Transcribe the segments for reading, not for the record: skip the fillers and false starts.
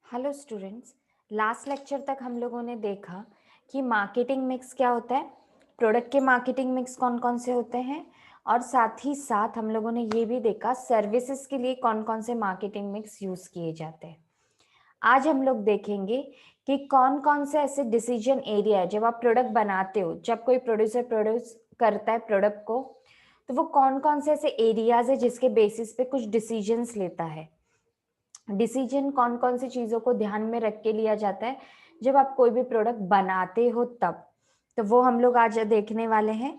Hello students. Last lecture तक हम लोगों ने देखा कि मार्केटिंग मिक्स क्या होता है, प्रोडक्ट के मार्केटिंग मिक्स कौन कौन से होते हैं, और साथ ही साथ हम लोगों ने ये भी देखा सर्विसेज के लिए कौन कौन से मार्केटिंग मिक्स यूज़ किए जाते हैं। आज हम लोग देखेंगे कि कौन कौन से ऐसे डिसीजन एरिया है जब आप प्रोडक्ट बनाते हो, जब कोई प्रोड्यूसर प्रोड्यूस करता है प्रोडक्ट को, तो वो कौन कौन से ऐसे एरियाज है जिसके बेसिस पे कुछ डिसीजंस लेता है। डिसीजन कौन कौन सी चीजों को ध्यान में रख के लिया जाता है जब आप कोई भी प्रोडक्ट बनाते हो तब, तो वो हम लोग आज देखने वाले हैं।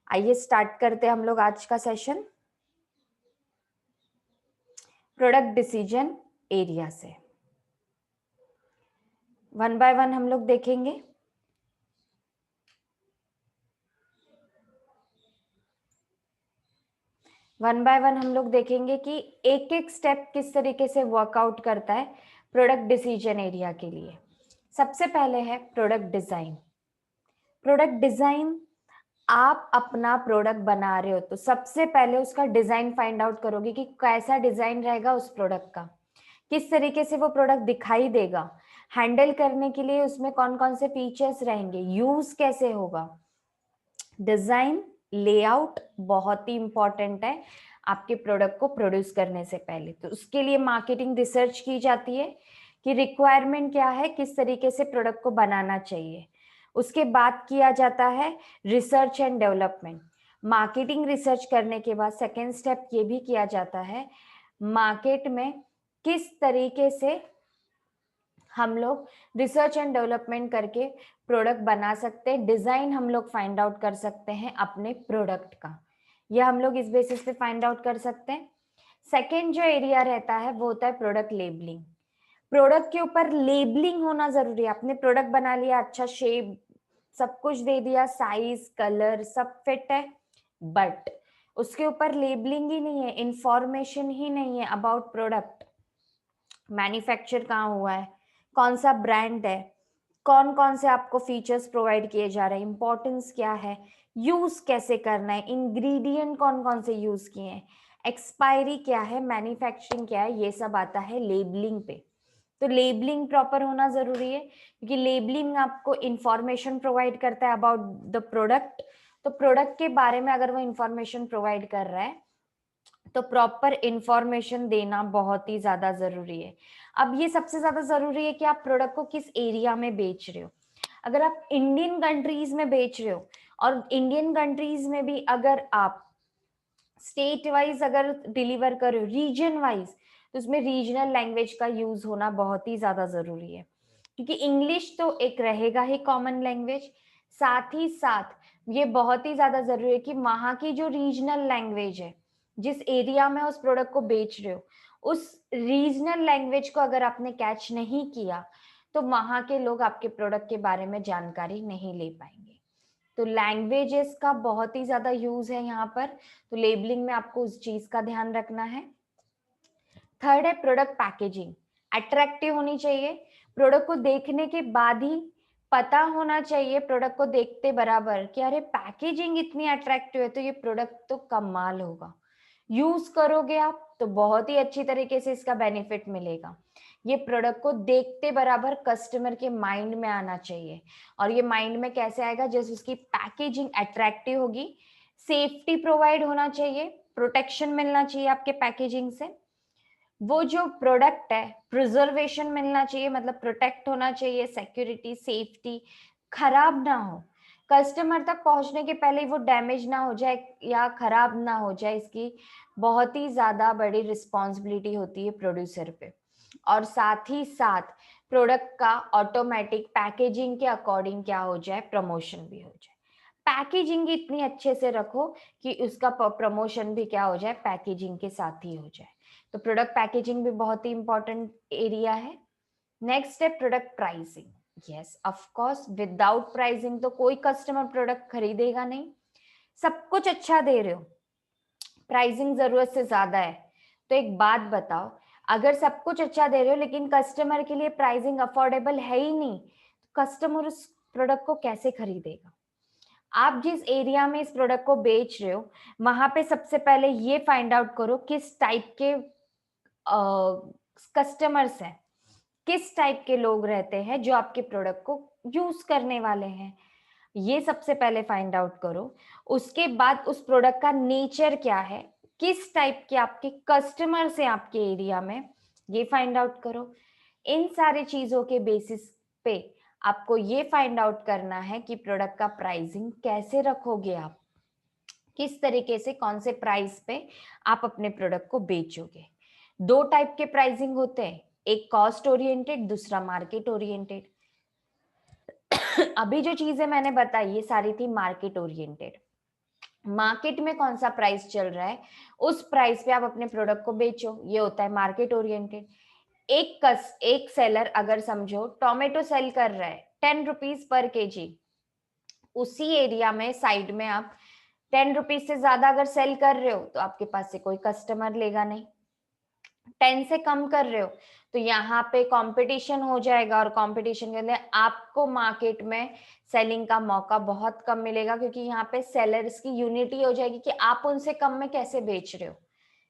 आइए स्टार्ट करते हैं हम लोग आज का सेशन प्रोडक्ट डिसीजन एरिया से। वन बाय वन हम लोग देखेंगे। वन बाय वन हम लोग देखेंगे कि एक एक स्टेप किस तरीके से वर्कआउट करता है प्रोडक्ट डिसीजन एरिया के लिए। सबसे पहले है प्रोडक्ट डिजाइन। प्रोडक्ट डिजाइन, आप अपना प्रोडक्ट बना रहे हो तो सबसे पहले उसका डिजाइन फाइंड आउट करोगे कि कैसा डिजाइन रहेगा उस प्रोडक्ट का, किस तरीके से वो प्रोडक्ट दिखाई देगा, हैंडल करने के लिए उसमें कौन कौन से फीचर्स रहेंगे, यूज कैसे होगा। डिजाइन लेआउट बहुत ही इंपॉर्टेंट है आपके प्रोडक्ट को प्रोड्यूस करने से पहले। तो उसके लिए मार्केटिंग रिसर्च की जाती है कि रिक्वायरमेंट क्या है, किस तरीके से प्रोडक्ट को बनाना चाहिए। उसके बाद किया जाता है research and development. Marketing research करने के बाद सेकेंड स्टेप ये भी किया जाता है मार्केट में किस तरीके से हम लोग रिसर्च एंड डेवलपमेंट करके प्रोडक्ट बना सकते हैं, डिजाइन हम लोग फाइंड आउट कर सकते हैं अपने प्रोडक्ट का। यह हम लोग इस बेसिस पे फाइंड आउट कर सकते हैं। सेकेंड जो एरिया रहता है वो होता है प्रोडक्ट लेबलिंग। प्रोडक्ट के ऊपर लेबलिंग होना जरूरी है। आपने प्रोडक्ट बना लिया, अच्छा शेप सब कुछ दे दिया, साइज कलर सब फिट है, बट उसके ऊपर लेबलिंग ही नहीं है, इंफॉर्मेशन ही नहीं है अबाउट प्रोडक्ट। मैन्युफैक्चर कहाँ हुआ है, कौन सा ब्रांड है, कौन कौन से आपको फीचर्स प्रोवाइड किए जा रहे हैं, इंपॉर्टेंस क्या है, यूज कैसे करना है, इंग्रेडिएंट कौन कौन से यूज किए हैं, एक्सपायरी क्या है, मैन्युफैक्चरिंग क्या है, ये सब आता है लेबलिंग पे। तो लेबलिंग प्रॉपर होना जरूरी है क्योंकि लेबलिंग आपको इंफॉर्मेशन प्रोवाइड करता है अबाउट द प्रोडक्ट। तो प्रोडक्ट के बारे में अगर वो इंफॉर्मेशन प्रोवाइड कर रहा है तो प्रॉपर इंफॉर्मेशन देना बहुत ही ज्यादा जरूरी है। अब ये सबसे ज्यादा जरूरी है कि आप प्रोडक्ट को किस एरिया में बेच रहे हो। अगर आप इंडियन कंट्रीज में बेच रहे हो और इंडियन कंट्रीज में भी अगर आप स्टेट वाइज अगर डिलीवर कर रहे हो, रीजन वाइज, तो उसमें रीजनल लैंग्वेज का यूज होना बहुत ही ज्यादा जरूरी है क्योंकि इंग्लिश तो एक रहेगा ही कॉमन लैंग्वेज। साथ ही साथ ये बहुत ही ज्यादा जरूरी है कि वहां की जो रीजनल लैंग्वेज है, जिस एरिया में उस प्रोडक्ट को बेच रहे हो, उस रीजनल लैंग्वेज को अगर आपने कैच नहीं किया तो वहां के लोग आपके प्रोडक्ट के बारे में जानकारी नहीं ले पाएंगे। तो लैंग्वेजेस का बहुत ही ज्यादा यूज है यहाँ पर। तो लेबलिंग में आपको उस चीज का ध्यान रखना है। थर्ड है प्रोडक्ट पैकेजिंग। अट्रैक्टिव होनी चाहिए, प्रोडक्ट को देखने के बाद ही पता होना चाहिए प्रोडक्ट को देखते बराबर कि अरे पैकेजिंग इतनी अट्रैक्टिव है तो ये प्रोडक्ट तो कमाल होगा। यूज करोगे आप तो बहुत ही अच्छी तरीके से इसका बेनिफिट मिलेगा। ये प्रोडक्ट को देखते बराबर कस्टमर के माइंड में आना चाहिए। और ये माइंड में कैसे आएगा, जैसे उसकी पैकेजिंग अट्रैक्टिव होगी, सेफ्टी प्रोवाइड होना चाहिए, प्रोटेक्शन मिलना चाहिए आपके पैकेजिंग से, वो जो प्रोडक्ट है प्रिजर्वेशन मिलना चाहिए, मतलब प्रोटेक्ट होना चाहिए, सिक्योरिटी सेफ्टी खराब ना हो, कस्टमर तक पहुंचने के पहले ही वो डैमेज ना हो जाए या खराब ना हो जाए, इसकी बहुत ही ज्यादा बड़ी रिस्पॉन्सिबिलिटी होती है प्रोड्यूसर पे। और साथ ही साथ प्रोडक्ट का ऑटोमेटिक पैकेजिंग के अकॉर्डिंग क्या हो जाए, प्रमोशन भी हो जाए। पैकेजिंग इतनी अच्छे से रखो कि उसका प्रमोशन भी क्या हो जाए, पैकेजिंग के साथ ही हो जाए। तो प्रोडक्ट पैकेजिंग भी बहुत ही इंपॉर्टेंट एरिया है। नेक्स्ट है product pricing. Yes of course, without pricing तो कोई कस्टमर प्रोडक्ट खरीदेगा नहीं। सब कुछ अच्छा दे रहे हो, प्राइसिंग जरूरत से ज्यादा है, तो एक बात बताओ, अगर सब कुछ अच्छा दे रहे हो लेकिन कस्टमर के लिए प्राइसिंग अफोर्डेबल है ही नहीं, तो कस्टमर उस प्रोडक्ट को कैसे खरीदेगा। आप जिस एरिया में इस प्रोडक्ट को बेच रहे हो वहां पे सबसे पहले ये फाइंड आउट करो किस टाइप के कस्टमर्स हैं, किस टाइप के लोग रहते हैं जो आपके प्रोडक्ट को यूज करने वाले हैं, ये सबसे पहले फाइंड आउट करो। उसके बाद उस प्रोडक्ट का नेचर क्या है, किस टाइप के आपके कस्टमर्स हैं आपके एरिया में, ये फाइंड आउट करो। इन सारी चीजों के बेसिस पे आपको ये फाइंड आउट करना है कि प्रोडक्ट का प्राइसिंग कैसे रखोगे आप, किस तरीके से कौन से प्राइस पे आप अपने प्रोडक्ट को बेचोगे। दो टाइप के प्राइसिंग होते हैं, एक कॉस्ट ओरिएंटेड, दूसरा मार्केट ओरिएंटेड। अभी जो चीजें मैंने बताई ये सारी थी मार्केट ओरिएंटेड। मार्केट में कौन सा प्राइस चल रहा है उस प्राइस पे आप अपने प्रोडक्ट को बेचो, ये होता है मार्केट ओरिएंटेड। एक सेलर अगर समझो टोमेटो सेल कर रहा है 10 रुपीज पर केजी, उसी एरिया में साइड में आप 10 रुपीज से ज्यादा अगर सेल कर रहे हो तो आपके पास से कोई कस्टमर लेगा नहीं। 10 से कम कर रहे हो तो यहाँ पे कंपटीशन हो जाएगा, और कंपटीशन के अंदर आपको मार्केट में सेलिंग का मौका बहुत कम मिलेगा, क्योंकि यहाँ पे सेलर्स की यूनिटी हो जाएगी कि आप उनसे कम में कैसे बेच रहे हो,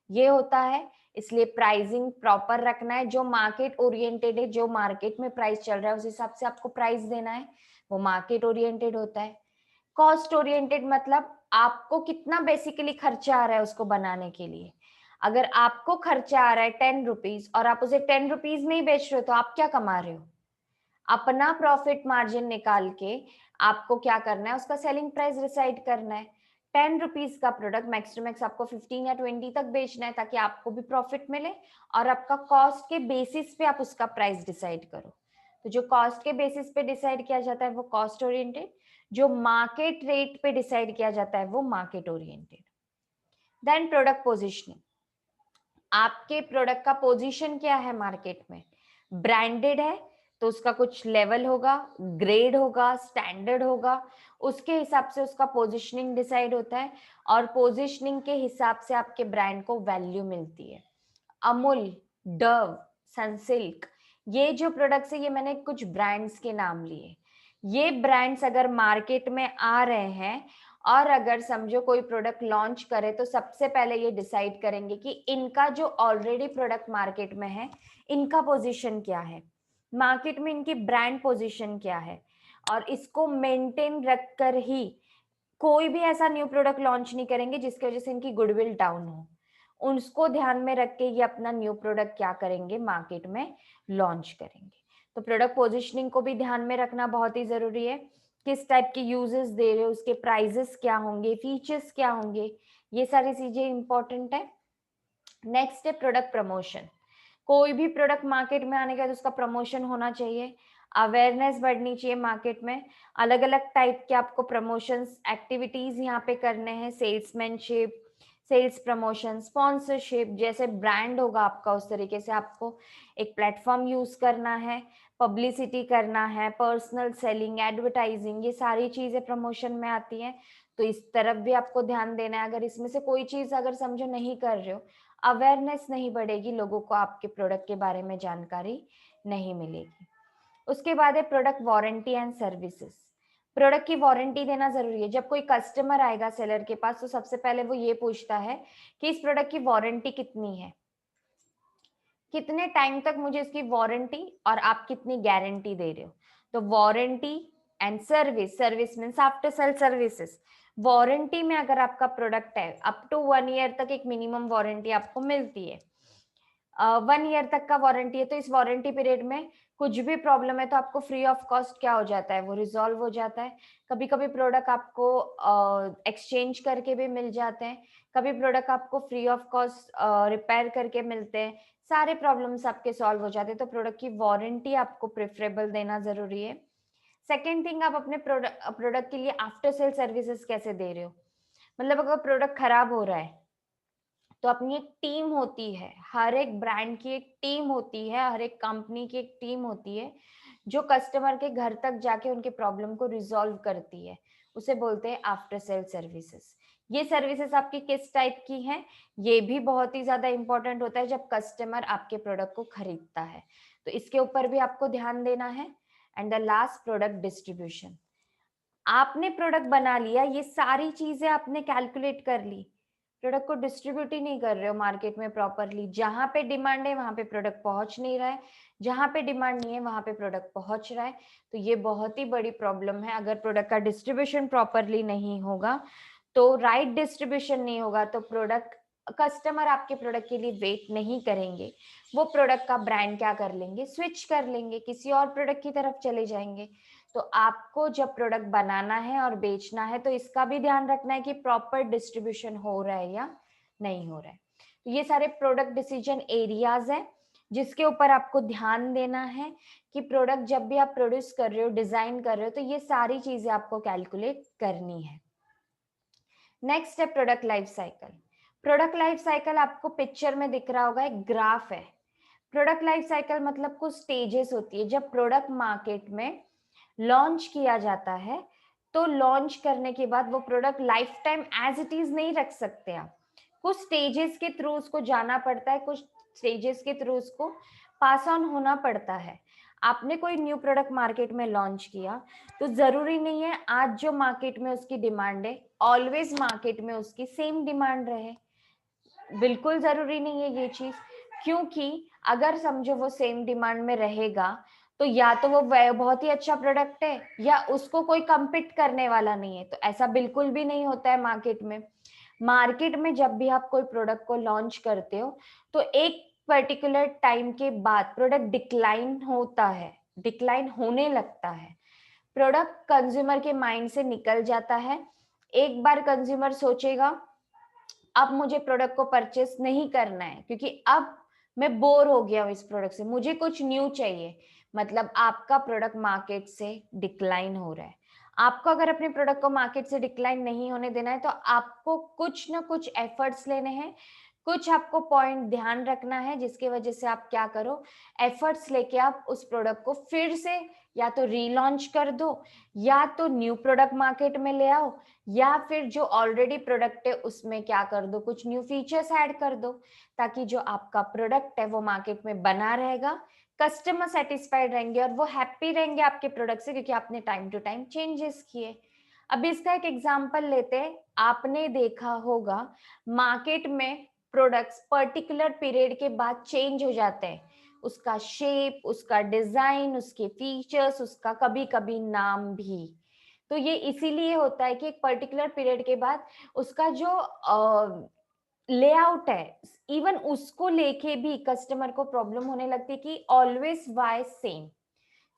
ये होता है। इसलिए प्राइसिंग प्रॉपर रखना है, जो मार्केट ओरिएंटेड है, जो मार्केट में प्राइस चल रहा है उस हिसाब से आपको प्राइस देना है, वो मार्केट ओरिएंटेड होता है। कॉस्ट ओरिएंटेड मतलब आपको कितना बेसिकली खर्चा आ रहा है उसको बनाने के लिए। अगर आपको खर्चा आ रहा है 10 रुपीज और आप उसे 10 रुपीज में ही बेच रहे हो तो आप क्या कमा रहे हो, अपना प्रॉफिट मार्जिन निकाल के आपको क्या करना है, उसका सेलिंग प्राइस डिसाइड करना है। 10 रुपीज का प्रोडक्ट मैक्स टू मैक्स आपको 15 या 20 तक बेचना है, ताकि आपको भी प्रॉफिट मिले और आपका कॉस्ट के बेसिस पे आप उसका प्राइस डिसाइड करो। तो जो कॉस्ट के बेसिस पे डिसाइड किया जाता है वो कॉस्ट ओरिएंटेड, जो मार्केट रेट पे डिसाइड किया जाता है वो market oriented. Then product positioning, आपके प्रोडक्ट का पोजीशन क्या है मार्केट में। ब्रांडेड है तो उसका कुछ लेवल होगा, ग्रेड होगा, स्टैंडर्ड होगा, उसके हिसाब से उसका पोजीशनिंग डिसाइड होता है, और पोजीशनिंग के हिसाब से आपके ब्रांड को वैल्यू मिलती है। अमूल, डव, सनसिल्क, ये जो प्रोडक्ट्स है ये मैंने कुछ ब्रांड्स के नाम लिए। ये ब्रांड्स अगर मार्केट में आ रहे हैं और अगर समझो कोई प्रोडक्ट लॉन्च करे तो सबसे पहले ये डिसाइड करेंगे कि इनका जो ऑलरेडी प्रोडक्ट मार्केट में है इनका पोजीशन क्या है, मार्केट में इनकी ब्रांड पोजीशन क्या है, और इसको मेंटेन रखकर ही कोई भी ऐसा न्यू प्रोडक्ट लॉन्च नहीं करेंगे जिसकी वजह से इनकी गुडविल डाउन हो। उसको ध्यान में रख के ये अपना न्यू प्रोडक्ट क्या करेंगे, मार्केट में लॉन्च करेंगे। तो प्रोडक्ट पोजीशनिंग को भी ध्यान में रखना बहुत ही जरूरी है, किस टाइप के यूजेस दे रहे हो, उसके प्राइजेस क्या होंगे, फीचर्स क्या होंगे, ये सारी चीजें इंपॉर्टेंट है। नेक्स्ट है प्रोडक्ट प्रमोशन। कोई भी प्रोडक्ट मार्केट में आने के बाद उसका प्रमोशन होना चाहिए, अवेयरनेस बढ़नी चाहिए मार्केट में। अलग अलग टाइप के आपको प्रमोशंस एक्टिविटीज यहाँ पे करने हैं, सेल्समैनशिप, सेल्स प्रमोशन, स्पॉन्सरशिप, जैसे ब्रांड होगा आपका उस तरीके से आपको एक प्लेटफॉर्म यूज करना है, पब्लिसिटी करना है, पर्सनल सेलिंग, एडवर्टाइजिंग, ये सारी चीजें प्रमोशन में आती हैं। तो इस तरफ भी आपको ध्यान देना है। अगर इसमें से कोई चीज अगर समझो नहीं कर रहे हो, अवेयरनेस नहीं बढ़ेगी, लोगों को आपके प्रोडक्ट के बारे में जानकारी नहीं मिलेगी। उसके बाद है product warranty and services. Product की वारंटी देना जरूरी है। जब कोई कस्टमर आएगा सेलर के पास तो सबसे पहले वो ये पूछता है कि इस प्रोडक्ट की वारंटी कितनी है, कितने टाइम तक मुझे इसकी वारंटी और आप कितनी गारंटी दे रहे हो। तो warranty and service, service means after sale services. Warranty में अगर आपका प्रोडक्ट है अप टू 1 ईयर तक एक मिनिमम वारंटी आपको मिलती है। 1 ईयर तक का वारंटी है तो इस वारंटी पीरियड में कुछ भी प्रॉब्लम है तो आपको फ्री ऑफ कॉस्ट क्या हो जाता है, वो रिजॉल्व हो जाता है। कभी कभी प्रोडक्ट आपको एक्सचेंज करके भी मिल जाते हैं, कभी प्रोडक्ट आपको फ्री ऑफ कॉस्ट रिपेयर करके मिलते हैं, सारे प्रॉब्लम्स आपके सॉल्व हो जाते हैं। तो प्रोडक्ट की वारंटी आपको प्रेफरेबल देना जरूरी है। सेकेंड थिंग, आप अपने प्रोडक्ट के लिए आफ्टर सेल सर्विसेज कैसे दे रहे हो। मतलब अगर प्रोडक्ट खराब हो रहा है तो अपनी एक टीम होती है, हर एक ब्रांड की एक टीम होती है, हर एक कंपनी की एक टीम होती है जो कस्टमर के घर तक जाके उनके प्रॉब्लम को रिजॉल्व करती है, उसे बोलते हैं आफ्टर सेल सर्विसेज। ये सर्विसेज आपकी किस टाइप की हैं, ये भी बहुत ही ज्यादा इंपॉर्टेंट होता है जब कस्टमर आपके प्रोडक्ट को खरीदता है, तो इसके ऊपर भी आपको ध्यान देना है। And the last, product distribution. आपने प्रोडक्ट बना लिया, ये सारी चीजें आपने कैलकुलेट कर ली, प्रोडक्ट को डिस्ट्रीब्यूट ही नहीं कर रहे हो मार्केट में प्रॉपरली। जहां पे डिमांड है वहां पे प्रोडक्ट पहुंच नहीं रहा है, जहां पे डिमांड नहीं है वहां पे प्रोडक्ट पहुंच रहा है। तो ये बहुत ही बड़ी प्रॉब्लम है। अगर प्रोडक्ट का डिस्ट्रीब्यूशन प्रॉपरली नहीं होगा, तो राइट डिस्ट्रीब्यूशन नहीं होगा, तो प्रोडक्ट कस्टमर आपके प्रोडक्ट के लिए वेट नहीं करेंगे। वो प्रोडक्ट का ब्रांड क्या कर लेंगे, स्विच कर लेंगे, किसी और प्रोडक्ट की तरफ चले जाएंगे। तो आपको जब प्रोडक्ट बनाना है और बेचना है तो इसका भी ध्यान रखना है कि प्रॉपर डिस्ट्रीब्यूशन हो रहा है या नहीं हो रहा है। तो ये सारे प्रोडक्ट डिसीजन एरियाज हैं जिसके ऊपर आपको ध्यान देना है कि प्रोडक्ट जब भी आप प्रोड्यूस कर रहे हो, डिजाइन कर रहे हो, तो ये सारी चीजें आपको कैलकुलेट करनी है। नेक्स्ट है product life cycle. Product life cycle आपको पिक्चर में दिख रहा होगा, एक ग्राफ है। प्रोडक्ट लाइफ साइकिल मतलब कुछ स्टेजेस होती है। जब प्रोडक्ट मार्केट में लॉन्च किया जाता है तो लॉन्च करने के बाद वो product life time as it is नहीं रख सकते आप। कुछ स्टेजेस के थ्रू उसको जाना पड़ता है, कुछ स्टेजेस के थ्रू उसको पास ऑन होना पड़ता है। आपने कोई न्यू प्रोडक्ट मार्केट में लॉन्च किया तो जरूरी नहीं है आज जो मार्केट में उसकी डिमांड है ऑलवेज मार्केट में उसकी सेम डिमांड रहे। बिल्कुल जरूरी नहीं है ये चीज, क्योंकि अगर समझो वो सेम डिमांड में रहेगा तो या तो वो बहुत ही अच्छा प्रोडक्ट है या उसको कोई कम्पीट करने वाला नहीं है। तो ऐसा बिल्कुल भी नहीं होता है मार्केट में। मार्केट में जब भी आप कोई प्रोडक्ट को लॉन्च करते हो तो एक पर्टिकुलर टाइम के बाद प्रोडक्ट डिक्लाइन होता है, डिक्लाइन होने लगता है। प्रोडक्ट कंज्यूमर के माइंड से निकल जाता है। एक बार कंज्यूमर सोचेगा अब मुझे प्रोडक्ट को परचेस नहीं करना है क्योंकि अब मैं बोर हो गया हूँ इस प्रोडक्ट से, मुझे कुछ न्यू चाहिए। मतलब आपका प्रोडक्ट मार्केट से डिक्लाइन हो रहा है। आपको अगर अपने प्रोडक्ट को मार्केट से डिक्लाइन नहीं होने देना है तो आपको कुछ ना कुछ एफर्ट्स लेने हैं, कुछ आपको पॉइंट ध्यान रखना है जिसकी वजह से आप क्या करो, एफर्ट्स लेके आप उस प्रोडक्ट को फिर से या तो रीलॉन्च कर दो या तो न्यू प्रोडक्ट मार्केट में ले आओ या फिर जो ऑलरेडी प्रोडक्ट है उसमें क्या कर दो, कुछ न्यू फीचर्स ऐड कर दो ताकि जो आपका प्रोडक्ट है वो मार्केट में बना रहेगा, कस्टमर सेटिस्फाइड रहेंगे और वो हैप्पी रहेंगे आपके प्रोडक्ट से क्योंकि आपने टाइम टू टाइम चेंजेस किए। अब इसका एक एग्जांपल लेते हैं। आपने देखा होगा मार्केट में प्रोडक्ट्स पर्टिकुलर पीरियड के बाद चेंज हो जाते हैं, उसका शेप, उसका डिजाइन, उसके फीचर्स, उसका कभी कभी नाम भी। तो ये इसीलिए होता है कि एक पर्टिकुलर पीरियड के बाद उसका जो लेआउट है इवन उसको लेके भी कस्टमर को प्रॉब्लम होने लगती है कि always why same,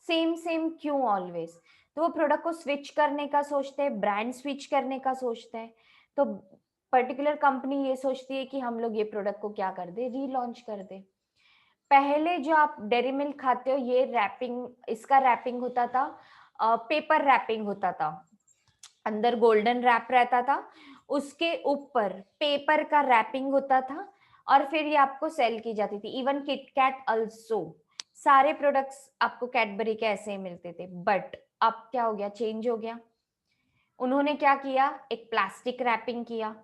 same same क्यों ऑलवेज। तो वो प्रोडक्ट को स्विच करने का सोचते हैं, ब्रांड स्विच करने का सोचते हैं। तो पर्टिकुलर कंपनी ये सोचती है कि हम लोग ये प्रोडक्ट को क्या कर दे, रीलॉन्च कर दे। पहले जो आप डेयरी मिल्क खाते हो ये रैपिंग, इसका रैपिंग होता था, पेपर रैपिंग होता था, अंदर गोल्डन रैप रहता था, उसके ऊपर पेपर का रैपिंग होता था और फिर ये आपको सेल की जाती थी। इवन किटकैट अल्सो, सारे प्रोडक्ट्स आपको कैडबरी के ऐसे ही मिलते थे। बट अब क्या हो गया, चेंज हो गया। उन्होंने क्या किया, एक प्लास्टिक रैपिंग किया,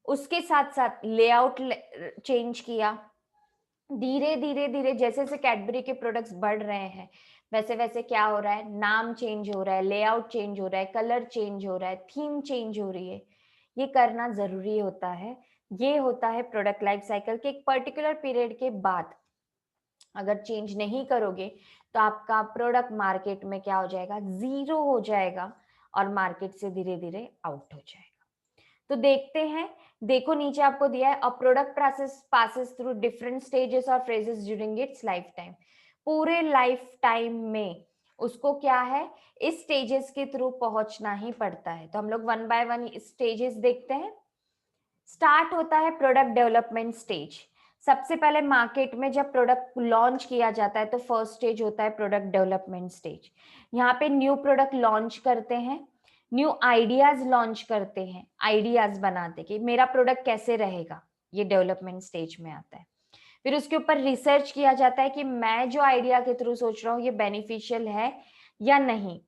उसके साथ साथ लेआउट चेंज किया। धीरे धीरे धीरे जैसे जैसे कैडबरी के प्रोडक्ट्स बढ़ रहे हैं वैसे वैसे क्या हो रहा है, नाम चेंज हो रहा है, लेआउट चेंज हो रहा है, कलर चेंज हो रहा है, थीम चेंज हो रही है। ये करना जरूरी होता है। ये होता है प्रोडक्ट लाइफ साइकिल के एक पर्टिकुलर पीरियड के बाद अगर चेंज नहीं करोगे तो आपका प्रोडक्ट मार्केट में क्या हो जाएगा, जीरो हो जाएगा और मार्केट से धीरे धीरे आउट हो जाएगा। तो देखते हैं, देखो नीचे आपको दिया है, a product process passes through different stages और phases during its life time. पूरे लाइफ टाइम में उसको क्या है, इस स्टेजेस के थ्रू पहुंचना ही पड़ता है। तो हम लोग वन बाय वन स्टेजेस देखते हैं। स्टार्ट होता है प्रोडक्ट डेवलपमेंट स्टेज। सबसे पहले मार्केट में जब प्रोडक्ट लॉन्च किया जाता है तो फर्स्ट स्टेज होता है प्रोडक्ट डेवलपमेंट स्टेज। यहाँ पे न्यू प्रोडक्ट लॉन्च करते हैं, न्यू आइडियाज लॉन्च करते हैं, आइडियाज बनाते कि मेरा प्रोडक्ट कैसे रहेगा, ये डेवलपमेंट स्टेज में आता है। फिर उसके ऊपर रिसर्च किया जाता है कि मैं जो आइडिया के थ्रू सोच रहा हूँ ये बेनिफिशियल है या नहीं।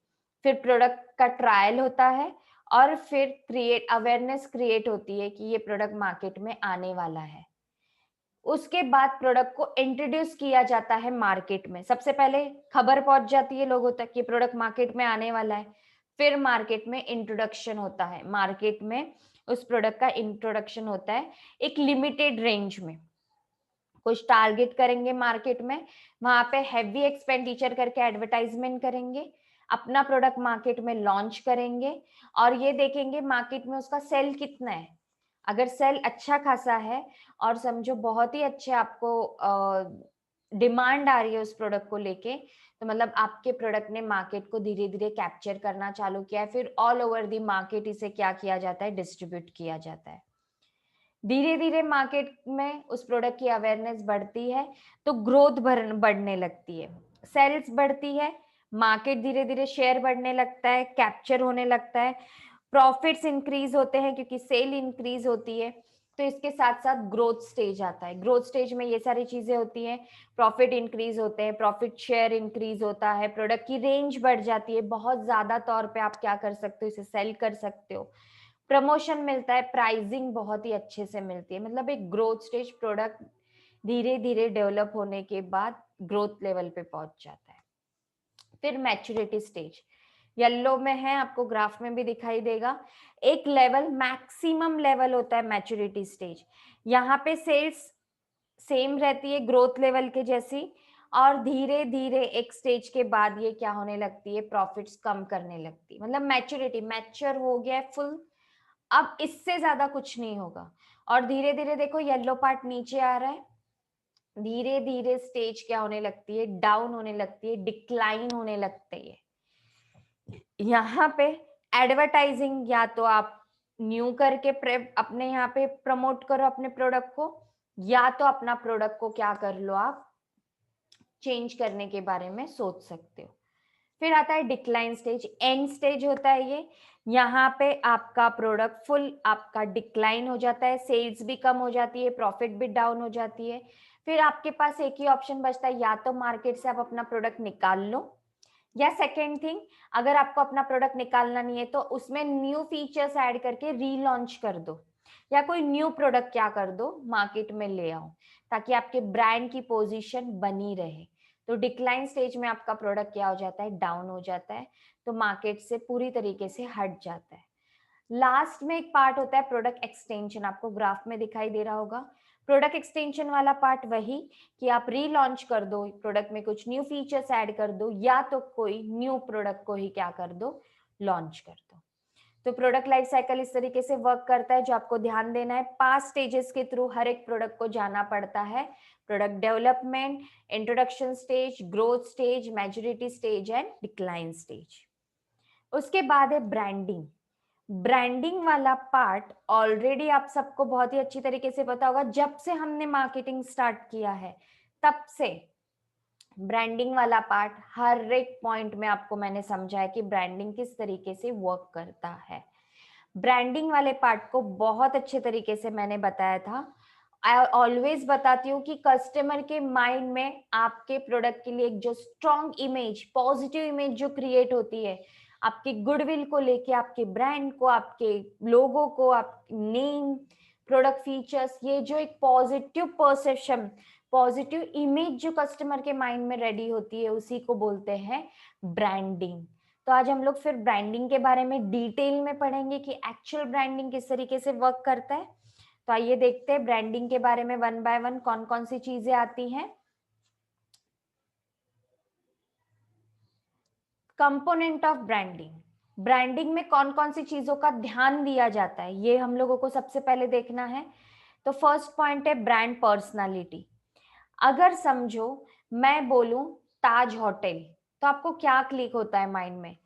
फिर प्रोडक्ट का ट्रायल होता है और फिर अवेयरनेस क्रिएट होती है कि ये प्रोडक्ट मार्केट में आने वाला है। उसके बाद प्रोडक्ट को इंट्रोड्यूस किया जाता है मार्केट में। सबसे पहले खबर पहुंच जाती है लोगों तक कि प्रोडक्ट मार्केट में आने वाला है। फिर मार्केट में इंट्रोडक्शन होता है, मार्केट में उस प्रोडक्ट का इंट्रोडक्शन होता है एक लिमिटेड रेंज में। कुछ टारगेट करेंगे मार्केट में, वहां पे हैवी एक्सपेंडिचर करके एडवर्टाइजमेंट करेंगे, अपना प्रोडक्ट मार्केट में लॉन्च करेंगे और ये देखेंगे मार्केट में उसका सेल कितना है। अगर सेल अच्छा खासा है और समझो बहुत ही अच्छे आपको डिमांड आ रही है उस प्रोडक्ट को लेके, तो मतलब आपके प्रोडक्ट ने मार्केट को धीरे धीरे कैप्चर करना चालू किया है, फिर ऑल ओवर दी मार्केट इसे क्या किया जाता है, डिस्ट्रीब्यूट किया जाता है। धीरे धीरे मार्केट में उस प्रोडक्ट की अवेयरनेस बढ़ती है तो ग्रोथ बढ़ने लगती है, सेल्स बढ़ती है, मार्केट धीरे धीरे शेयर बढ़ने लगता है, कैप्चर होने लगता है, प्रॉफिट्स इंक्रीज होते हैं क्योंकि सेल इंक्रीज होती है। तो इसके साथ साथ ग्रोथ स्टेज आता है। ग्रोथ स्टेज में ये सारी चीजें होती हैं, प्रॉफिट इंक्रीज होते हैं, प्रॉफिट शेयर इंक्रीज होता है, प्रोडक्ट की रेंज बढ़ जाती है, बहुत ज्यादा तौर पे आप क्या कर सकते हो, इसे सेल कर सकते हो, प्रमोशन मिलता है, प्राइसिंग बहुत ही अच्छे से मिलती है। मतलब एक ग्रोथ स्टेज प्रोडक्ट धीरे धीरे डेवलप होने के बाद ग्रोथ लेवल पे पहुंच जाता है। फिर मैच्योरिटी स्टेज येलो में है, आपको ग्राफ में भी दिखाई देगा। एक लेवल मैक्सिमम लेवल होता है मैच्योरिटी स्टेज। यहाँ पे सेल्स सेम रहती है ग्रोथ लेवल के जैसी, और धीरे धीरे एक स्टेज के बाद ये क्या होने लगती है, प्रॉफिट्स कम करने लगती है। मतलब मैच्योरिटी, मैच्योर हो गया है फुल, अब इससे ज्यादा कुछ नहीं होगा। और धीरे धीरे देखो येलो पार्ट नीचे आ रहा है, धीरे धीरे स्टेज क्या होने लगती है, डाउन होने लगती है, डिक्लाइन होने लगती है। यहाँ पे एडवर्टाइजिंग या तो आप न्यू करके अपने यहाँ पे प्रमोट करो अपने प्रोडक्ट को, या तो अपना प्रोडक्ट को क्या कर लो, आप चेंज करने के बारे में सोच सकते हो। फिर आता है डिक्लाइन स्टेज, एंड स्टेज होता है ये। यहाँ पे आपका प्रोडक्ट फुल आपका डिक्लाइन हो जाता है, सेल्स भी कम हो जाती है, प्रॉफिट भी डाउन हो जाती है। फिर आपके पास एक ही ऑप्शन बचता है, या तो मार्केट से आप अपना प्रोडक्ट निकाल लो, या सेकेंड थिंग, अगर आपको अपना प्रोडक्ट निकालना नहीं है तो उसमें न्यू फीचर्स ऐड करके रीलॉन्च कर दो, या कोई न्यू प्रोडक्ट क्या कर दो, मार्केट में ले आओ, ताकि आपके ब्रांड की पोजीशन बनी रहे। तो डिक्लाइन स्टेज में आपका प्रोडक्ट क्या हो जाता है, डाउन हो जाता है, तो मार्केट से पूरी तरीके से हट जाता है। लास्ट में एक पार्ट होता है प्रोडक्ट एक्सटेंशन, आपको ग्राफ में दिखाई दे रहा होगा। प्रोडक्ट एक्सटेंशन वाला पार्ट वही कि आप रीलॉन्च कर दो, प्रोडक्ट में कुछ न्यू फीचर्स ऐड कर दो, या तो कोई न्यू प्रोडक्ट को ही क्या कर दो, लॉन्च कर दो। तो प्रोडक्ट लाइफ साइकिल इस तरीके से वर्क करता है। जो आपको ध्यान देना है, 5 स्टेजेस के थ्रू हर एक प्रोडक्ट को जाना पड़ता है। Product development, introduction stage, growth stage, maturity stage and decline stage. उसके बाद है ब्रांडिंग। ब्रांडिंग वाला पार्ट ऑलरेडी आप सबको बहुत ही अच्छी तरीके से पता होगा, जब से हमने मार्केटिंग स्टार्ट किया है तब से ब्रांडिंग वाला पार्ट हर एक पॉइंट में आपको मैंने समझाया कि ब्रांडिंग किस तरीके से वर्क करता है। ब्रांडिंग वाले पार्ट को बहुत अच्छे तरीके से मैंने बताया था। आई ऑलवेज बताती हूँ कि कस्टमर के माइंड में आपके प्रोडक्ट के लिए एक जो स्ट्रॉन्ग इमेज, पॉजिटिव इमेज जो क्रिएट होती है, आपके गुडविल को लेके, आपके ब्रांड को, आपके लोगो को, आप नेम, प्रोडक्ट फीचर्स, ये जो एक पॉजिटिव परसेप्शन, पॉजिटिव इमेज जो कस्टमर के माइंड में रेडी होती है, उसी को बोलते हैं ब्रांडिंग। तो आज हम लोग फिर ब्रांडिंग के बारे में डिटेल में पढ़ेंगे कि एक्चुअल ब्रांडिंग किस तरीके से वर्क करता है। तो आइए देखते हैं ब्रांडिंग के बारे में वन बाय वन कौन कौन सी चीजें आती हैं। कंपोनेंट ऑफ ब्रांडिंग, ब्रांडिंग में कौन कौन सी चीजों का ध्यान दिया जाता है, ये हम लोगों को सबसे पहले देखना है। तो फर्स्ट पॉइंट है ब्रांड पर्सनालिटी। अगर समझो मैं बोलूं ताज होटल, तो आपको क्या क्लिक होता है माइंड में,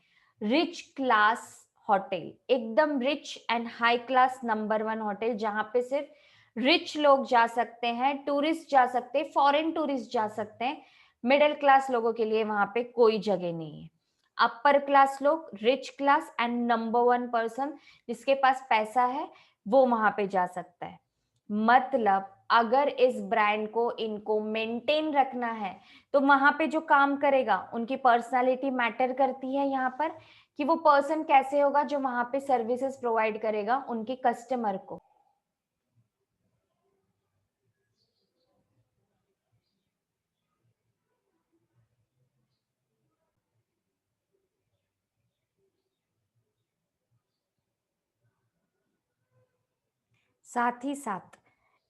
रिच क्लास होटल, एकदम rich and high class number 1 hotel, जहां पे सिर्फ रिच लोग जा सकते हैं, टूरिस्ट जा सकते हैं, फॉरेन टूरिस्ट जा सकते हैं, मिडिल क्लास लोगों के लिए वहां पे कोई जगह नहीं है। अपर क्लास लोग, rich class and number 1 person जिसके पास पैसा है, वो वहां पे जा सकता है। मतलब अगर इस ब्रांड को इनको मेंटेन रखना है तो वहां पे जो काम करेगा उनकी पर्सनालिटी मैटर करती है यहाँ पर, कि वो पर्सन कैसे होगा जो वहां पे सर्विसेज प्रोवाइड करेगा उनके कस्टमर को। साथ ही साथ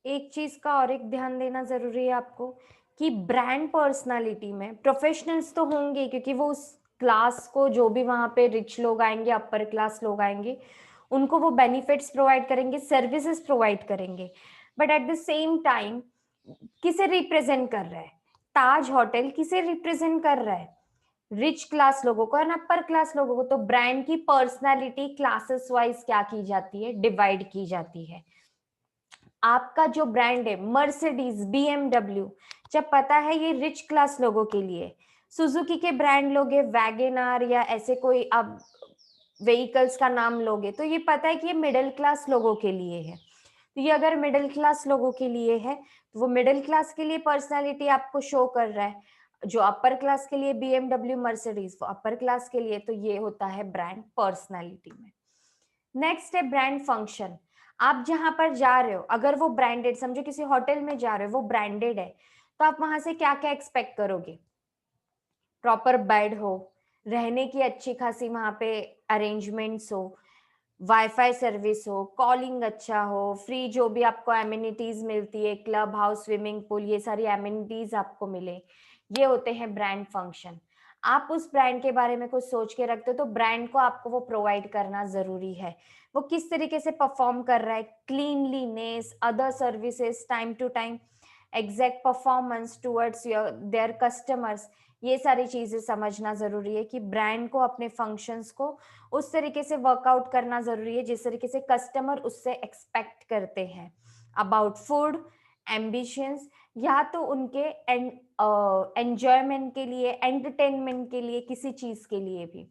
एक चीज का और एक ध्यान देना जरूरी है आपको कि ब्रांड पर्सनालिटी में प्रोफेशनल्स तो होंगे, क्योंकि वो उस क्लास को, जो भी वहां पे रिच लोग आएंगे, अपर क्लास लोग आएंगे, उनको वो बेनिफिट्स प्रोवाइड करेंगे, सर्विसेज प्रोवाइड करेंगे। But at the same time किसे रिप्रेजेंट कर रहा है? ताज होटल किसे रिप्रेजेंट कर रहा है? रिच क्लास लोगों को और अपर क्लास लोगों को। तो ब्रांड की पर्सनालिटी क्लासेस वाइज क्या की जाती है? डिवाइड की जाती है। आपका जो ब्रांड है मर्सिडीज, बीएमडब्ल्यू, जब पता है ये रिच क्लास लोगों के लिए, सुजुकी के ब्रांड लोगे, वैगन या ऐसे कोई आप व्हीकल्स का नाम लोगे, तो ये पता है कि ये मिडिल क्लास लोगों के लिए है। तो ये अगर मिडिल क्लास लोगों के लिए है, तो वो मिडिल क्लास के लिए पर्सनालिटी आपको शो कर रहा है। जो अपर क्लास के लिए बीएमडब्ल्यू, मर्सिडीज, वो अपर क्लास के लिए, तो ये होता है ब्रांड पर्सनालिटी में। नेक्स्ट है ब्रांड फंक्शन। आप जहां पर जा रहे हो, अगर वो ब्रांडेड, समझो किसी होटल में जा रहे हो, वो ब्रांडेड है, तो आप वहां से क्या क्या एक्सपेक्ट करोगे? प्रॉपर बेड हो, रहने की अच्छी खासी वहां पे अरेंजमेंट्स हो, वाईफाई सर्विस हो, कॉलिंग अच्छा हो, फ्री जो भी आपको एमिनिटीज मिलती है, क्लब हाउस, स्विमिंग पूल, ये सारी एमिनिटीज आपको मिले, ये होते हैं ब्रांड फंक्शन। आप उस ब्रांड के बारे में कुछ सोच के रखते हो, तो ब्रांड को आपको वो प्रोवाइड करना जरूरी है। वो किस तरीके से परफॉर्म कर रहा है, cleanliness, other services, time to time exact performance towards your their customers, ये सारी चीजें समझना जरूरी है कि ब्रांड को अपने फंक्शंस को उस तरीके से वर्कआउट करना जरूरी है जिस तरीके से कस्टमर उससे एक्सपेक्ट करते हैं। अबाउट फूड, एम्बिशंस, या तो उनके एंजॉयमेंट के लिए, एंटरटेनमेंट के लिए, किसी चीज के लिए भी।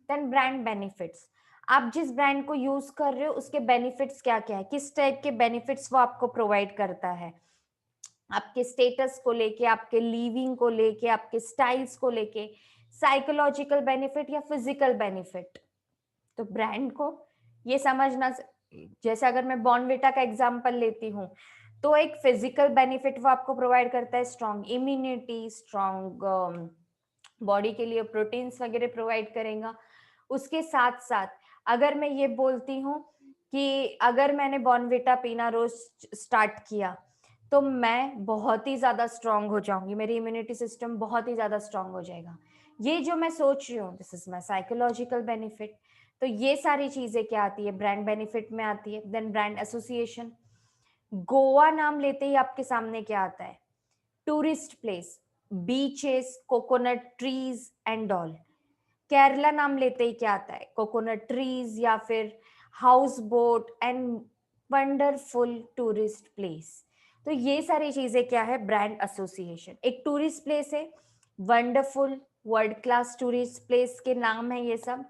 Then brand benefits. आप जिस ब्रांड को यूज कर रहे हो उसके बेनिफिट्स क्या क्या है, किस टाइप के बेनिफिट्स वो आपको प्रोवाइड करता है, आपके स्टेटस को लेके, आपके लिविंग को लेके, आपके स्टाइल्स को लेके, साइकोलॉजिकल बेनिफिट या फिजिकल बेनिफिट। तो ब्रांड को ये समझना, जैसे अगर मैं बॉर्नविटा का एग्जांपल लेती हूँ, तो एक फिजिकल बेनिफिट वो आपको प्रोवाइड करता है, स्ट्रॉन्ग इम्यूनिटी, स्ट्रॉन्ग बॉडी के लिए प्रोटीन्स वगैरह प्रोवाइड करेगा। उसके साथ साथ अगर मैं ये बोलती हूँ कि अगर मैंने बॉर्नविटा पीना रोज स्टार्ट किया, तो मैं बहुत ही ज्यादा स्ट्रांग हो जाऊंगी, मेरी इम्यूनिटी सिस्टम बहुत ही ज्यादा स्ट्रांग हो जाएगा। ये जो मैं सोच रही हूँ, this is my psychological benefit. तो ये सारी चीजें क्या आती है? ब्रांड बेनिफिट में आती है। Then brand association. गोवा नाम लेते ही आपके सामने क्या आता है? Tourist place, beaches, coconut trees and all. Kerala नाम लेते ही क्या आता है? कोकोनट ट्रीज या फिर house boat and wonderful tourist place. तो ये सारी चीजें क्या है? Brand association. एक टूरिस्ट प्लेस है, wonderful, world class tourist place के नाम है ये सब।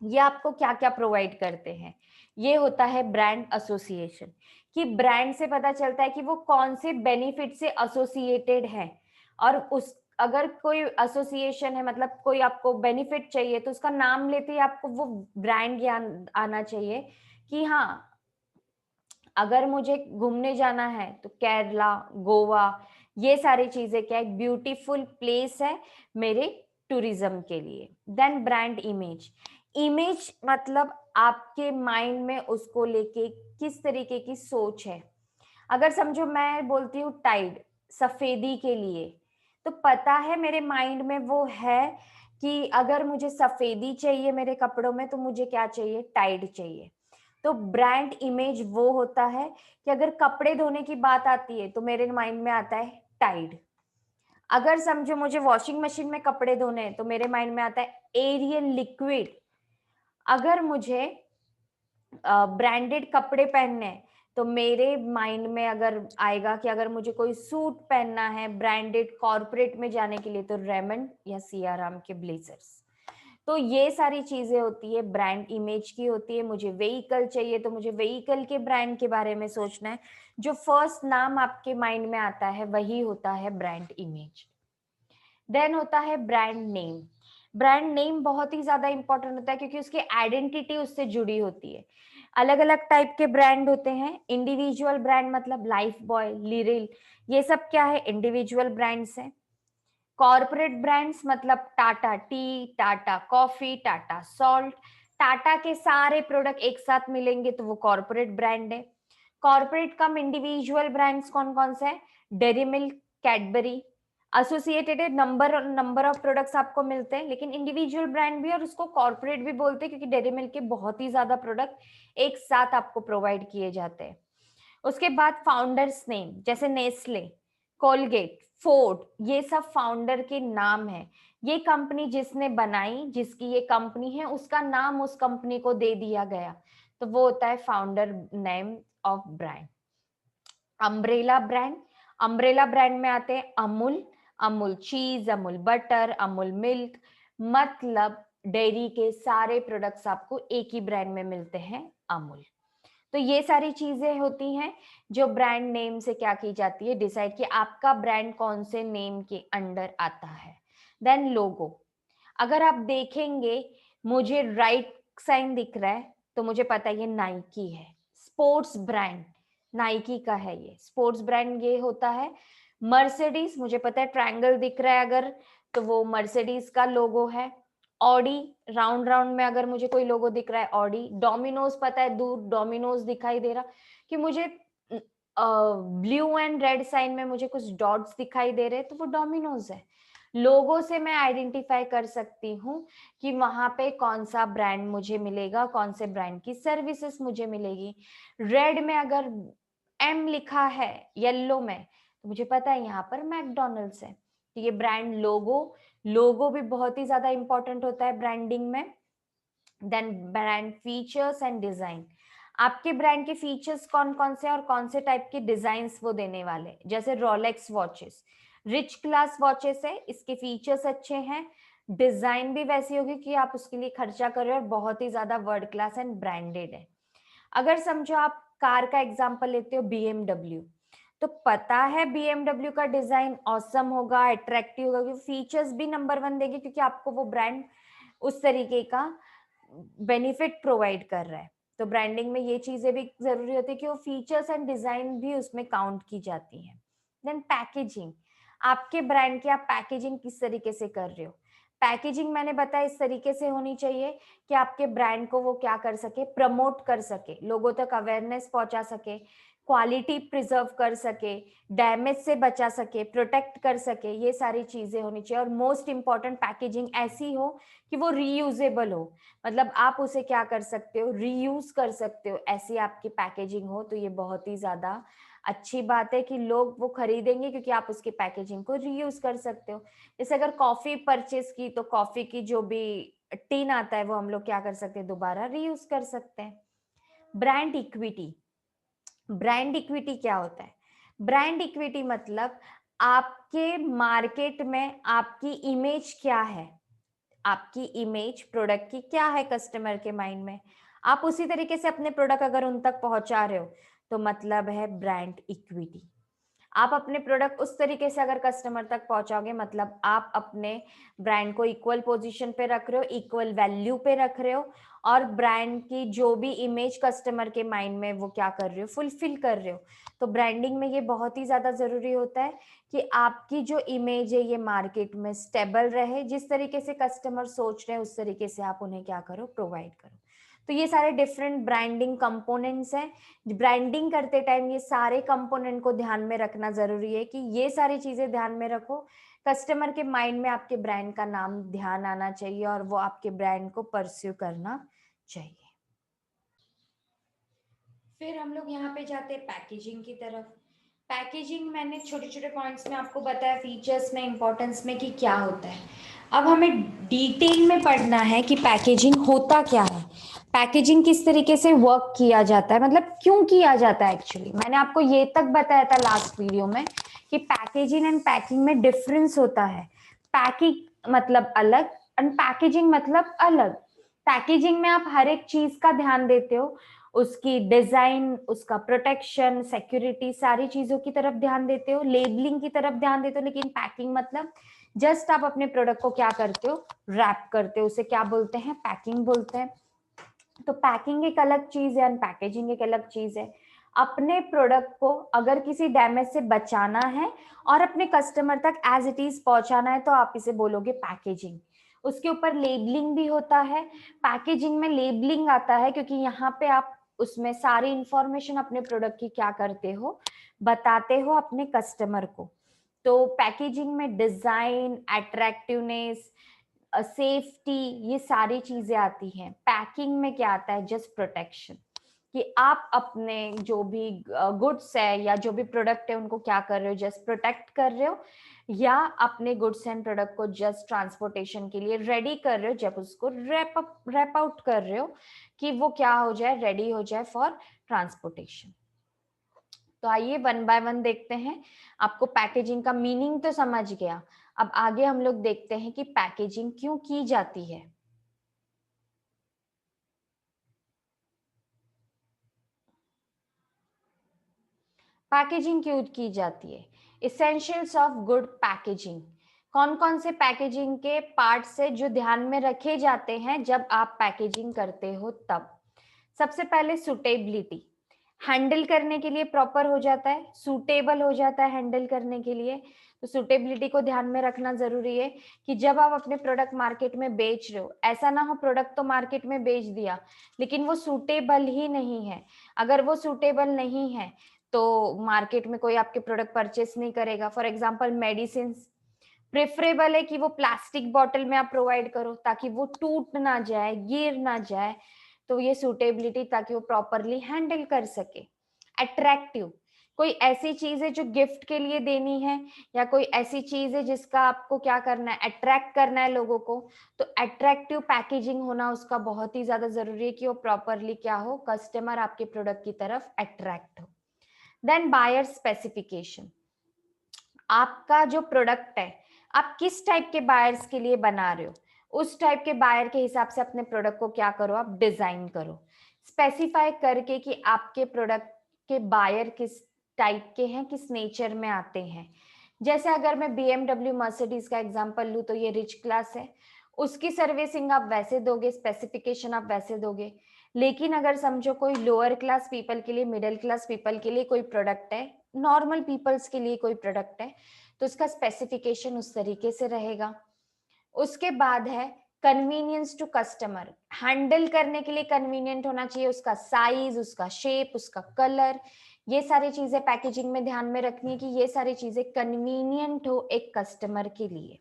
ये आपको क्या क्या प्रोवाइड करते हैं? ये होता है ब्रांड एसोसिएशन, कि ब्रांड से पता चलता है कि वो कौन से बेनिफिट से एसोसिएटेड है। और उस अगर कोई एसोसिएशन है, मतलब कोई आपको बेनिफिट चाहिए, तो उसका नाम लेते ही आपको वो ब्रांड ज्ञान आना चाहिए कि हाँ, अगर मुझे घूमने जाना है तो केरला, गोवा, ये सारी चीजें क्या, एक ब्यूटीफुल प्लेस है मेरे टूरिज्म के लिए। Then brand image. इमेज मतलब आपके माइंड में उसको लेके किस तरीके की सोच है। अगर समझो मैं बोलती हूँ टाइड, सफेदी के लिए, तो पता है मेरे माइंड में वो है कि अगर मुझे सफेदी चाहिए मेरे कपड़ों में, तो मुझे क्या चाहिए? टाइड चाहिए। तो ब्रांड इमेज वो होता है कि अगर कपड़े धोने की बात आती है तो मेरे माइंड में आता है टाइड। अगर समझो मुझे वॉशिंग मशीन में कपड़े धोने हैं, तो मेरे माइंड में आता है एरियल लिक्विड। अगर मुझे ब्रांडेड कपड़े पहनने हैं, तो मेरे माइंड में अगर आएगा कि अगर मुझे कोई सूट पहनना है ब्रांडेड कॉर्पोरेट में जाने के लिए, तो रेमंड या सियाराम के ब्लेजर्स। तो ये सारी चीजें होती है, ब्रांड इमेज की होती है। मुझे व्हीकल चाहिए तो मुझे व्हीकल के ब्रांड के बारे में सोचना है। जो फर्स्ट नाम आपके माइंड में आता है वही होता है ब्रांड इमेज। देन होता है ब्रांड नेम। ब्रांड नेम बहुत ही ज्यादा इंपॉर्टेंट होता है, क्योंकि उसकी आइडेंटिटी उससे जुड़ी होती है। अलग अलग टाइप के ब्रांड होते हैं। इंडिविजुअल ब्रांड मतलब लाइफ बॉय, लिरिल, ये सब क्या है? इंडिविजुअल ब्रांड्स हैं। कॉर्पोरेट ब्रांड्स मतलब Tata T, Tata coffee, Tata salt. Tata के सारे प्रोडक्ट एक साथ मिलेंगे तो वो कॉर्पोरेट ब्रांड है। कॉर्पोरेट कम इंडिविजुअल ब्रांड्स कौन कौन से हैं? Dairy milk, Cadbury, associated number of products आपको मिलते हैं, लेकिन इंडिविजुअल ब्रांड भी और उसको कॉर्पोरेट भी बोलते हैं क्योंकि डेयरी मिल्क के बहुत ही ज्यादा प्रोडक्ट एक साथ आपको प्रोवाइड किए जाते हैं। उसके बाद फाउंडर्स नेम, जैसे नेस्ले, कोलगेट, फोर्ड, ये सब फाउंडर के नाम है। ये कंपनी जिसने बनाई, जिसकी ये कंपनी है, उसका नाम उस कंपनी को दे दिया गया, तो वो होता है founder name of brand. Umbrella brand, umbrella brand में आते हैं अमूल, अमूल चीज, अमूल बटर, अमूल मिल्क, मतलब डेयरी के सारे प्रोडक्ट्स आपको एक ही ब्रांड में मिलते हैं, अमूल। तो ये सारी चीजें होती हैं जो ब्रांड नेम से क्या की जाती है, डिसाइड कि आपका ब्रांड कौन से नेम के अंडर आता है। देन लोगो, अगर आप देखेंगे मुझे राइट साइन दिख रहा है तो मुझे पता है ये नाइकी है, स्पोर्ट्स ब्रांड नाइकी का है, ये स्पोर्ट्स ब्रांड ये होता है। मर्सिडीज, मुझे पता है ट्रायंगल दिख रहा है अगर, तो वो मर्सिडीज का लोगो है। ऑडी, राउंड राउंड में अगर मुझे कोई लोगो दिख रहा है ऑडी। डोमिनोज, पता है दूर डोमिनोज दिखाई दे रहा कि मुझे, ब्लू एंड रेड साइन में मुझे कुछ डॉट्स दिखाई दे रहे, तो वो डोमिनोज है। लोगो से मैं आइडेंटिफाई कर सकती हूँ कि वहां पे कौन सा ब्रांड मुझे मिलेगा, कौन से ब्रांड की सर्विसेज मुझे मिलेगी। रेड में अगर एम लिखा है येलो में, तो मुझे पता है यहाँ पर मैकडोनल्ड्स है। तो ये ब्रांड लोगो, लोगो भी बहुत ही ज्यादा इंपॉर्टेंट होता है ब्रांडिंग में। Then brand features and design, आपके ब्रांड के फीचर्स कौन कौन से और कौन से टाइप के डिजाइन्स वो देने वाले, जैसे Rolex watches rich class watches है, इसके फीचर्स अच्छे हैं, डिजाइन भी वैसी होगी कि आप उसके लिए खर्चा कर रहे हो और बहुत ही ज्यादा वर्ल्ड क्लास एंड ब्रांडेड है। अगर समझो आप कार का एग्जांपल लेते हो BMW, तो पता है BMW का डिजाइन ऑसम होगा, अट्रैक्टिव होगा, क्योंकि फीचर्स भी नंबर 1 देंगे क्योंकि आपको वो ब्रांड उस तरीके का बेनिफिट प्रोवाइड कर रहा है। तो ब्रांडिंग में ये चीजें भी जरूरी होती है कि वो फीचर्स एंड डिजाइन भी उसमें काउंट की जाती हैं। देन पैकेजिंग, आपके ब्रांड की आप पैकेजिंग किस तरीके से कर रहे हो। पैकेजिंग मैंने बताया इस तरीके से होनी चाहिए कि आपके ब्रांड को वो क्या कर सके, प्रमोट कर सके, लोगों तक अवेयरनेस पहुंचा सके, क्वालिटी प्रिजर्व कर सके, डैमेज से बचा सके, प्रोटेक्ट कर सके, ये सारी चीजें होनी चाहिए। और मोस्ट इंपॉर्टेंट पैकेजिंग ऐसी हो कि वो रीयूजेबल हो, मतलब आप उसे क्या कर सकते हो, रीयूज कर सकते हो, ऐसी आपकी पैकेजिंग हो। तो ये बहुत ही ज्यादा अच्छी बात है कि लोग वो खरीदेंगे क्योंकि आप उसकी पैकेजिंग को रीयूज कर सकते हो। जैसे अगर कॉफी परचेस की तो कॉफी की जो भी टिन आता है वो हम लोग क्या कर सकते हैं, दोबारा रीयूज कर सकते हैं। ब्रांड इक्विटी, ब्रांड इक्विटी क्या होता है? ब्रांड इक्विटी मतलब आपके मार्केट में आपकी इमेज क्या है, आपकी इमेज प्रोडक्ट की क्या है कस्टमर के माइंड में, आप उसी तरीके से अपने प्रोडक्ट अगर उन तक पहुंचा रहे हो तो मतलब है ब्रांड इक्विटी। आप अपने प्रोडक्ट उस तरीके से अगर कस्टमर तक पहुंचाओगे मतलब आप अपने ब्रांड को इक्वल पोजीशन पे रख रहे हो, इक्वल वैल्यू पे रख रहे हो, और ब्रांड की जो भी इमेज कस्टमर के माइंड में वो क्या कर रहे हो, फुलफिल कर रहे हो। तो ब्रांडिंग में ये बहुत ही ज्यादा जरूरी होता है कि आपकी जो इमेज है ये मार्केट में स्टेबल रहे, जिस तरीके से कस्टमर सोच रहे हैं उस तरीके से आप उन्हें क्या करो, प्रोवाइड करो। तो ये सारे डिफरेंट ब्रांडिंग कंपोनेंट्स हैं। ब्रांडिंग करते टाइम ये सारे कंपोनेंट को ध्यान में रखना जरूरी है कि ये सारी चीजें ध्यान में रखो, कस्टमर के माइंड में आपके ब्रांड का नाम ध्यान आना चाहिए और वो आपके ब्रांड को परस्यू करना चाहिए। फिर हम लोग यहाँ पे जाते हैं पैकेजिंग की तरफ। पैकेजिंग मैंने छोटे छोटे पॉइंट्स में आपको बताया, फीचर्स में, इंपॉर्टेंस में कि क्या होता है। अब हमें डिटेल में पढ़ना है कि पैकेजिंग होता क्या है, पैकेजिंग किस तरीके से वर्क किया जाता है, मतलब क्यों किया जाता है। एक्चुअली मैंने आपको ये तक बताया था लास्ट वीडियो में कि पैकेजिंग एंड पैकिंग में डिफरेंस होता है। पैकिंग मतलब अलग एंड पैकेजिंग मतलब अलग। पैकेजिंग में आप हर एक चीज का ध्यान देते हो, उसकी डिजाइन, उसका प्रोटेक्शन, सिक्योरिटी, सारी चीजों की तरफ ध्यान देते हो, लेबलिंग की तरफ ध्यान देते हो। लेकिन पैकिंग मतलब जस्ट आप अपने प्रोडक्ट को क्या करते हो, रैप करते हो, उसे क्या बोलते हैं, पैकिंग बोलते हैं। तो पैकिंग एक अलग चीज है, पैकेजिंग एक अलग चीज है। अपने प्रोडक्ट को अगर किसी डैमेज से बचाना है और अपने कस्टमर तक एज इट इज पहुंचाना है तो आप इसे बोलोगे पैकेजिंग। उसके ऊपर लेबलिंग भी होता है। पैकेजिंग में लेबलिंग आता है क्योंकि यहाँ पे आप उसमें सारी इंफॉर्मेशन अपने प्रोडक्ट की क्या करते हो, बताते हो अपने कस्टमर को। तो पैकेजिंग में डिजाइन, अट्रैक्टिवनेस, सेफ्टी, ये सारी चीजें आती हैं। पैकिंग में क्या आता है, जस्ट प्रोटेक्शन, कि आप अपने जो भी गुड्स है या जो भी प्रोडक्ट है उनको क्या कर रहे हो, जस्ट प्रोटेक्ट कर रहे हो, या अपने गुड्स एंड प्रोडक्ट को जस्ट ट्रांसपोर्टेशन के लिए रेडी कर रहे हो, जब उसको रैप आउट कर रहे हो कि वो क्या हो जाए, रेडी हो जाए फॉर ट्रांसपोर्टेशन। तो आइए वन बाय वन देखते हैं। आपको पैकेजिंग का मीनिंग तो समझ गया, अब आगे हम लोग देखते हैं कि पैकेजिंग क्यों की जाती है। पैकेजिंग क्यों की जाती है, इसेंशियल्स ऑफ गुड पैकेजिंग। कौन कौन से पैकेजिंग के पार्ट्स है जो ध्यान में रखे जाते हैं जब आप पैकेजिंग करते हो तब। सबसे पहले सुटेबिलिटी, हैंडल करने के लिए प्रॉपर हो जाता है, सूटेबल हो जाता है हैंडल करने के लिए। तो सुटेबिलिटी को ध्यान में रखना जरूरी है कि जब आप अपने प्रोडक्ट मार्केट में बेच रहे हो, ऐसा ना हो प्रोडक्ट तो मार्केट में बेच दिया लेकिन वो सूटेबल ही नहीं है। अगर वो सूटेबल नहीं है तो मार्केट में कोई आपके प्रोडक्ट परचेस नहीं करेगा। फॉर एग्जाम्पल मेडिसिन, प्रेफरेबल है कि वो प्लास्टिक बॉटल में आप प्रोवाइड करो ताकि वो टूट ना जाए, गिर ना जाए। तो ये सूटेबिलिटी, ताकि वो प्रॉपरली हैंडल कर सके। अट्रैक्टिव, कोई ऐसी चीज है जो गिफ्ट के लिए देनी है, या कोई ऐसी चीज है जिसका आपको क्या करना है, अट्रैक्ट करना है लोगों को। तो अट्रैक्टिव पैकेजिंग होना उसका बहुत ही ज्यादा जरूरी है कि वो प्रॉपरली क्या हो, कस्टमर आपके प्रोडक्ट की तरफ अट्रैक्ट हो। देन बायर स्पेसिफिकेशन, आपका जो प्रोडक्ट है आप किस टाइप के बायर्स के लिए बना रहे हो, उस टाइप के बायर के हिसाब से अपने प्रोडक्ट को क्या करो, आप डिजाइन करो, स्पेसिफाई करके कि आपके प्रोडक्ट के बायर किस टाइप के हैं, किस नेचर में आते हैं। जैसे अगर मैं BMW मर्सिडीज का एग्जांपल लूं तो ये रिच क्लास है, उसकी सर्विसिंग आप वैसे दोगे, स्पेसिफिकेशन आप वैसे दोगे। लेकिन अगर समझो कोई लोअर क्लास पीपल के लिए, मिडिल क्लास पीपल के लिए कोई प्रोडक्ट है, नॉर्मल पीपल्स के लिए कोई प्रोडक्ट है, तो उसका स्पेसिफिकेशन उस तरीके से रहेगा। उसके बाद है कन्वीनियंस टू कस्टमर, हैंडल करने के लिए कन्वीनियंट होना चाहिए, उसका साइज, उसका शेप, उसका कलर, ये सारी चीजें पैकेजिंग में ध्यान में रखनी है कि ये सारी चीजें कन्वीनियंट हो एक कस्टमर के लिए।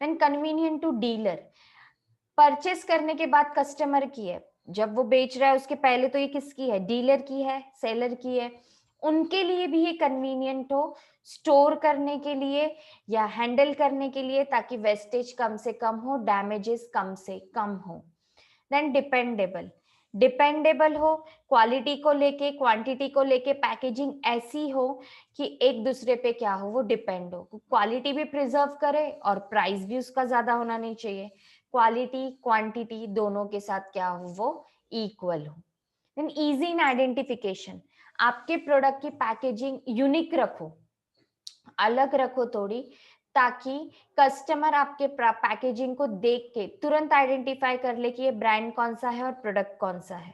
Then convenient to dealer, purchase करने के बाद कस्टमर की है, जब वो बेच रहा है उसके पहले तो ये किसकी है, डीलर की है, सेलर की है, उनके लिए भी ये कन्वीनियंट हो स्टोर करने के लिए या हैंडल करने के लिए, ताकि वेस्टेज कम से कम हो, डैमेजेस कम से कम हो। देन डिपेंडेबल, डिपेंडेबल हो, क्वालिटी को लेके, क्वांटिटी को लेके पैकेजिंग ऐसी हो कि एक दूसरे पे क्या हो, वो डिपेंड हो, क्वालिटी भी प्रिजर्व करे और प्राइस भी उसका ज्यादा होना नहीं चाहिए, क्वालिटी क्वांटिटी दोनों के साथ क्या हो, वो इक्वल हो। देन इजी इन आइडेंटिफिकेशन, आपके प्रोडक्ट की पैकेजिंग यूनिक रखो, अलग रखो थोड़ी, ताकि कस्टमर आपके पैकेजिंग को देख के तुरंत आइडेंटिफाई कर ले कि ये ब्रांड कौन सा है और प्रोडक्ट कौन सा है।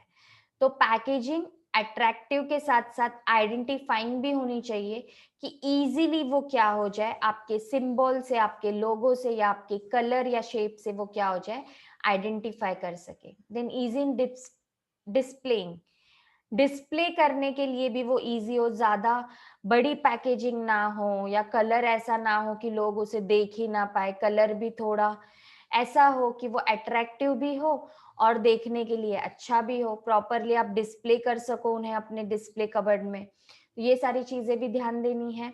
तो पैकेजिंग अट्रैक्टिव के साथ साथ आइडेंटिफाइंग भी होनी चाहिए कि इजीली वो क्या हो जाए, आपके सिंबल से, आपके लोगो से, या आपके कलर या शेप से वो क्या हो जाए, आइडेंटिफाई कर सके। Then easy in displaying, display करने के लिए भी वो इजी हो, ज्यादा बड़ी पैकेजिंग ना हो या कलर ऐसा ना हो कि लोग उसे देख ही ना पाए, कलर भी थोड़ा ऐसा हो कि वो अट्रैक्टिव भी हो और देखने के लिए अच्छा भी हो, प्रॉपरली आप डिस्प्ले कर सको उन्हें अपने डिस्प्ले कबर्ड में। तो ये सारी चीजें भी ध्यान देनी है।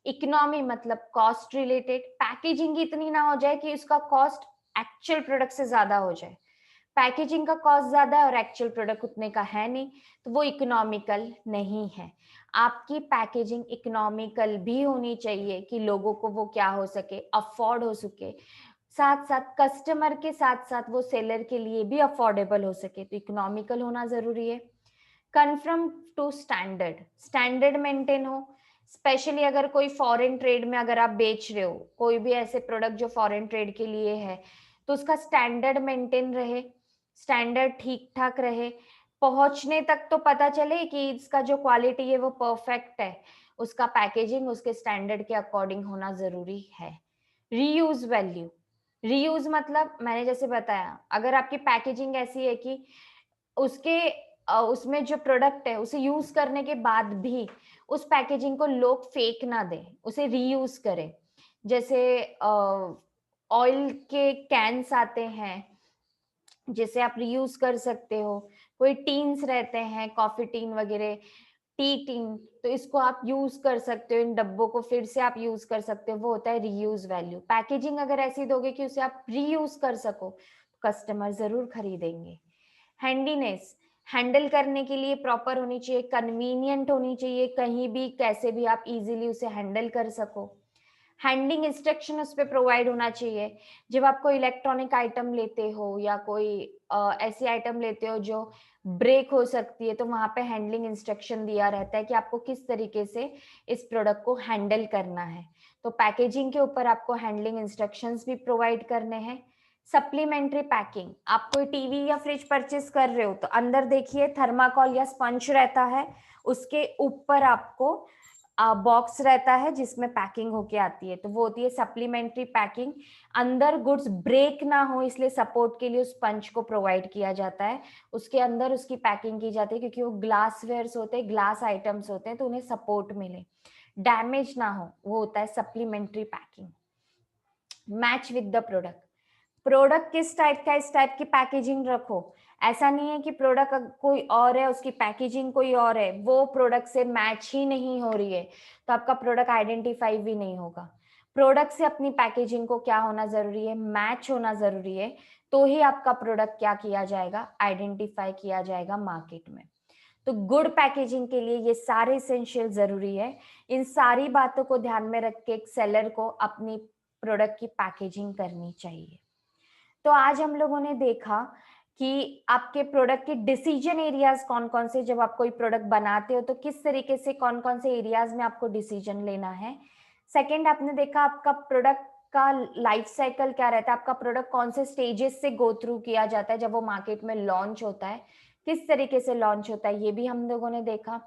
इकोनॉमी मतलब कॉस्ट रिलेटेड, पैकेजिंग इतनी ना हो जाए कि उसका कॉस्ट एक्चुअल प्रोडक्ट से ज्यादा हो जाए, पैकेजिंग का कॉस्ट ज्यादा है और एक्चुअल प्रोडक्ट उतने का है नहीं, तो वो इकोनॉमिकल नहीं है। आपकी पैकेजिंग इकोनॉमिकल भी होनी चाहिए कि लोगों को वो क्या हो सके, अफोर्ड हो सके, साथ साथ कस्टमर के साथ साथ वो सेलर के लिए भी अफोर्डेबल हो सके, तो इकोनॉमिकल होना जरूरी है। Confirm to standard, standard maintain हो, स्पेशली अगर कोई फॉरेन ट्रेड में अगर आप बेच रहे हो कोई भी ऐसे प्रोडक्ट जो फॉरेन ट्रेड के लिए है, तो उसका स्टैंडर्ड मेंटेन रहे, स्टैंडर्ड ठीक ठाक रहे, पहुंचने तक तो पता चले कि इसका जो क्वालिटी है वो परफेक्ट है, उसका पैकेजिंग उसके स्टैंडर्ड के अकॉर्डिंग होना जरूरी है। रीयूज वैल्यू, रीयूज मतलब मैंने जैसे बताया, अगर आपकी पैकेजिंग ऐसी है कि उसके उसमें जो प्रोडक्ट है उसे यूज करने के बाद भी उस पैकेजिंग को लोग फेंक ना दें, उसे रीयूज करें। जैसे ऑयल के कैंस आते हैं जिसे आप रीयूज कर सकते हो, कोई टीन्स रहते हैं, कॉफी टीन वगैरह, टी टीन, तो इसको आप यूज कर सकते हो, इन डब्बों को फिर से आप यूज कर सकते हो, वो होता है रीयूज वैल्यू। पैकेजिंग अगर ऐसी दोगे कि उसे आप रीयूज कर सको, कस्टमर जरूर खरीदेंगे। हैंडीनेस, हैंडल करने के लिए प्रॉपर होनी चाहिए, कन्वीनियंट होनी चाहिए, कहीं भी कैसे भी आप इजीली उसे हैंडल कर सको। हैंडलिंग इंस्ट्रक्शन उस पर प्रोवाइड होना चाहिए। जब आप कोई इलेक्ट्रॉनिक आइटम लेते हो या कोई ऐसी आइटम लेते हो जो ब्रेक हो सकती है, तो वहां पे हैंडलिंग इंस्ट्रक्शन दिया रहता है कि आपको किस तरीके से इस प्रोडक्ट को हैंडल करना है। तो पैकेजिंग के ऊपर आपको हैंडलिंग इंस्ट्रक्शंस भी प्रोवाइड करने हैं। सप्लीमेंट्री पैकिंग, आप कोई टीवी या फ्रिज परचेस कर रहे हो तो अंदर देखिए थर्माकोल या स्पंज रहता है, उसके ऊपर आपको बॉक्स रहता है जिसमें पैकिंग होके आती है, तो वो होती है सप्लीमेंट्री पैकिंग। अंदर गुड्स ब्रेक ना हो इसलिए सपोर्ट के लिए उस पंच को प्रोवाइड किया जाता है, उसके अंदर उसकी पैकिंग की जाती है, क्योंकि वो ग्लास वेयर्स होते हैं, ग्लास आइटम्स होते हैं, तो उन्हें सपोर्ट मिले, डैमेज ना हो, वो होता है supplementary packing. Match with the product, product किस टाइप का, इस टाइप की पैकेजिंग रखो। ऐसा नहीं है कि प्रोडक्ट कोई और है, उसकी पैकेजिंग कोई और है, वो प्रोडक्ट से मैच ही नहीं हो रही है, तो आपका प्रोडक्ट आइडेंटिफाई भी नहीं होगा। प्रोडक्ट से अपनी पैकेजिंग को क्या होना जरूरी है, मैच होना जरूरी है, तो ही आपका प्रोडक्ट क्या किया जाएगा, आइडेंटिफाई किया जाएगा मार्केट में। तो गुड पैकेजिंग के लिए ये सारे इसेंशियल जरूरी है। इन सारी बातों को ध्यान में रख के एक सेलर को अपनी प्रोडक्ट की पैकेजिंग करनी चाहिए। तो आज हम लोगों ने देखा कि आपके प्रोडक्ट के डिसीजन एरियाज कौन कौन से, जब आप कोई प्रोडक्ट बनाते हो तो किस तरीके से कौन कौन से एरियाज में आपको डिसीजन लेना है। सेकंड, आपने देखा आपका प्रोडक्ट का लाइफ साइकिल क्या रहता है, आपका प्रोडक्ट कौन से स्टेजेस से गो थ्रू किया जाता है जब वो मार्केट में लॉन्च होता है, किस तरीके से लॉन्च होता है, ये भी हम लोगों ने देखा।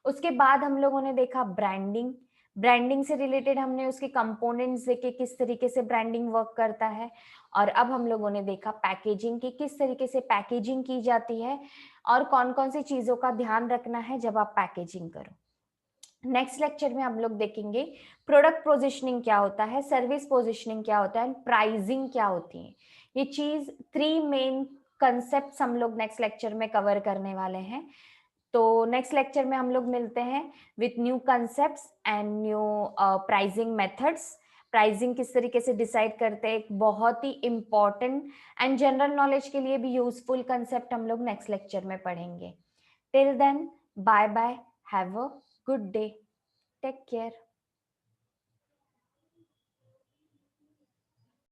उसके बाद हम लोगों ने देखा ब्रांडिंग, ब्रांडिंग से रिलेटेड हमने उसके कंपोनेंट्स देखे किस तरीके से ब्रांडिंग वर्क करता है। और अब हम लोगों ने देखा पैकेजिंग की, किस तरीके से पैकेजिंग की जाती है और कौन कौन सी चीजों का ध्यान रखना है जब आप पैकेजिंग करो। नेक्स्ट लेक्चर में हम लोग देखेंगे प्रोडक्ट पोजिशनिंग क्या होता है, सर्विस पोजिशनिंग क्या होता है, एंड प्राइसिंग क्या होती है। ये चीज 3 मेन कंसेप्ट हम लोग नेक्स्ट लेक्चर में कवर करने वाले हैं। तो नेक्स्ट लेक्चर में हम लोग मिलते हैं with new concepts and new pricing methods. Pricing किस तरीके से डिसाइड करते हैं, एक बहुत ही इंपॉर्टेंट एंड जनरल नॉलेज के लिए भी यूजफुल कंसेप्ट हम लोग नेक्स्ट लेक्चर में पढ़ेंगे। Till then, bye bye, have a good day, take care.